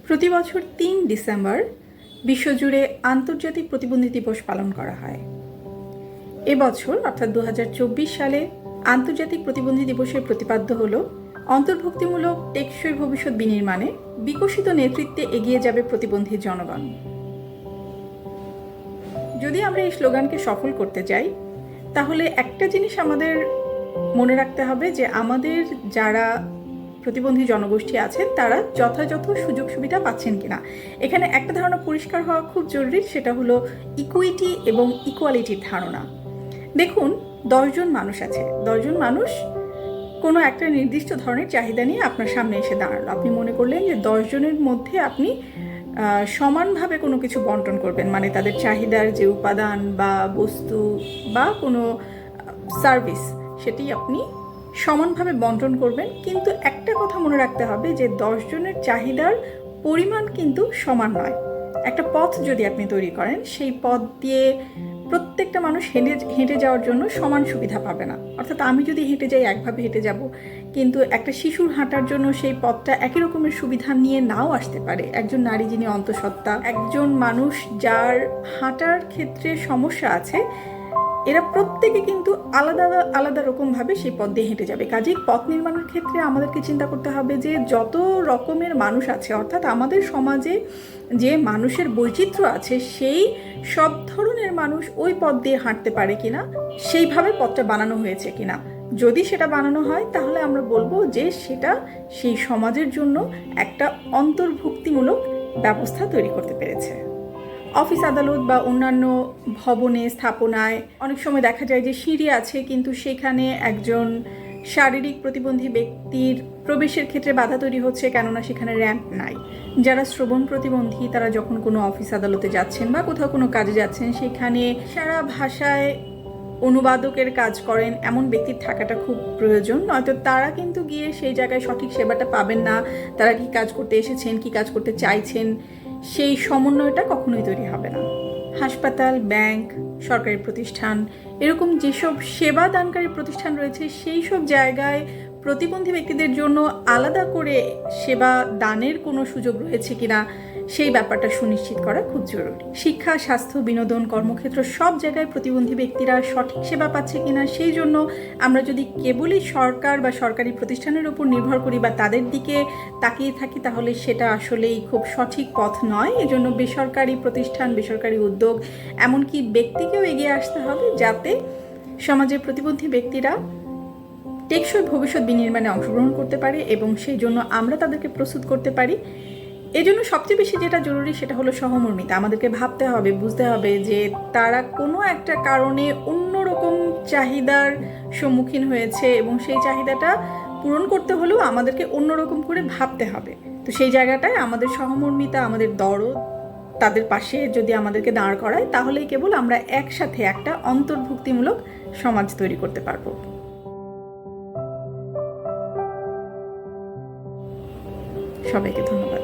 প্রতি বছর ৩ ডিসেম্বর বিশ্বজুড়ে আন্তর্জাতিক প্রতিবন্ধী দিবস পালন করা হয়। এবছর অর্থাৎ ২০২৪ সালে আন্তর্জাতিক প্রতিবন্ধী দিবসের প্রতিপাদ্য হল অন্তর্ভুক্তিমূলক টেকসই ভবিষ্যৎ বিনির্মাণে বিকশিত নেতৃত্বে এগিয়ে যাবে প্রতিবন্ধী জনগণ। যদি আমরা এই স্লোগানকে সফল করতে চাই তাহলে একটা জিনিস আমাদের মনে রাখতে হবে যে আমাদের যারা প্রতিবন্ধী জনগোষ্ঠী আছেন তারা যথাযথ সুযোগ সুবিধা পাচ্ছেন কিনা। এখানে একটা ধারণা পরিষ্কার হওয়া খুব জরুরি, সেটা হলো ইকুইটি এবং ইকুয়ালিটির ধারণা। দেখুন, 10 জন মানুষ আছে, 10 জন মানুষ কোনো একটা নির্দিষ্ট ধরনের চাহিদা নিয়ে আপনার সামনে এসে দাঁড়ালো। আপনি মনে করলেন যে 10 জনের মধ্যে আপনি সমানভাবে কোনো কিছু বন্টন করবেন, মানে তাদের চাহিদার যে উপাদান বা বস্তু বা কোনো সার্ভিস সেটি আপনি সমানভাবে বন্টন করবেন। কিন্তু একটা কথা মনে রাখতে হবে যে 10 জনের চাহিদার পরিমাণ কিন্তু সমান নয়। একটা পথ যদি আপনি তৈরি করেন, সেই পথ দিয়ে প্রত্যেকটা মানুষ হেঁটে যাওয়ার জন্য সমান সুবিধা পাবে না। অর্থাৎ আমি যদি হেঁটে যাই একভাবে হেঁটে যাব, কিন্তু একটা শিশুর হাঁটার জন্য সেই পথটা একই রকমের সুবিধা নিয়ে নাও আসতে পারে। একজন নারী যিনি অন্তঃসত্ত্বা, একজন মানুষ যার হাঁটার ক্ষেত্রে সমস্যা আছে, এরা প্রত্যেকে কিন্তু আলাদা আলাদা রকমভাবে সেই পথ দিয়ে হেঁটে যাবে। কাজেই পথ নির্মাণের ক্ষেত্রে আমাদেরকে চিন্তা করতে হবে যে যত রকমের মানুষ আছে, অর্থাৎ আমাদের সমাজে যে মানুষের বৈচিত্র্য আছে, সেই সব ধরনের মানুষ ওই পথ দিয়ে হাঁটতে পারে কিনা, সেইভাবে পথটা বানানো হয়েছে কিনা। যদি সেটা বানানো হয় তাহলে আমরা বলবো যে সেটা সেই সমাজের জন্য একটা অন্তর্ভুক্তিমূলক ব্যবস্থা তৈরি করতে পেরেছে। অফিস আদালত বা অন্যান্য ভবনে স্থাপনায় অনেক সময় দেখা যায় যে সিঁড়ি আছে, কিন্তু সেখানে একজন শারীরিক প্রতিবন্ধী ব্যক্তির প্রবেশের ক্ষেত্রে বাধা তৈরি হচ্ছে, কেননা সেখানে র্যাম্প নাই। যারা শ্রবণ প্রতিবন্ধী তারা যখন কোনো অফিস আদালতে যাচ্ছেন বা কোথাও কোনো কাজে যাচ্ছেন, সেখানে সারা ভাষায় অনুবাদকের কাজ করেন এমন ব্যক্তির থাকাটা খুব প্রয়োজন, নয়তো তারা কিন্তু গিয়ে সেই জায়গায় সঠিক সেবাটা পাবেন না। তারা কি কাজ করতে এসেছেন, কি কাজ করতে চাইছেন, সেই সমন্বয়টা কখনোই তৈরি হবে না। হাসপাতাল, ব্যাংক, সরকারি প্রতিষ্ঠান, এরকম যেসব সেবা দানকারী প্রতিষ্ঠান রয়েছে, সেই সব জায়গায় প্রতিবন্ধী ব্যক্তিদের জন্য আলাদা করে সেবা দানের কোনো সুযোগ রয়েছে কিনা, সেই ব্যাপারটা সুনিশ্চিত করা খুব জরুরি। শিক্ষা, স্বাস্থ্য, বিনোদন, কর্মক্ষেত্র সব জায়গায় প্রতিবন্ধী ব্যক্তিরা সঠিক সেবা পাচ্ছে কিনা, সেই জন্য আমরা যদি কেবলই সরকার বা সরকারি প্রতিষ্ঠানের উপর নির্ভর করি বা তাদের দিকে তাকিয়ে থাকি, তাহলে সেটা আসলেই খুব সঠিক পথ নয়। এজন্য বেসরকারি প্রতিষ্ঠান, বেসরকারি উদ্যোগ, এমনকি ব্যক্তিকেও এগিয়ে আসতে হবে, যাতে সমাজের প্রতিবন্ধী ব্যক্তিরা টেকসই ভবিষ্যৎ বিনির্মাণে অংশগ্রহণ করতে পারে এবং সেই জন্য আমরা তাদেরকে প্রস্তুত করতে পারি। এজন্য সবচেয়ে বেশি যেটা জরুরি সেটা হলো সহমর্মিতা। আমাদেরকে ভাবতে হবে, বুঝতে হবে যে তারা কোনো একটা কারণে অন্যরকম চাহিদার সম্মুখীন হয়েছে এবং সেই চাহিদাটা পূরণ করতে হলেও আমাদেরকে অন্যরকম করে ভাবতে হবে। তো সেই জায়গাটায় আমাদের সহমর্মিতা, আমাদের দরদ, তাদের পাশে যদি আমাদেরকে দাঁড় করায়, তাহলেই কেবল আমরা একসাথে একটা অন্তর্ভুক্তিমূলক সমাজ তৈরি করতে পারবো। সবাইকে ধন্যবাদ।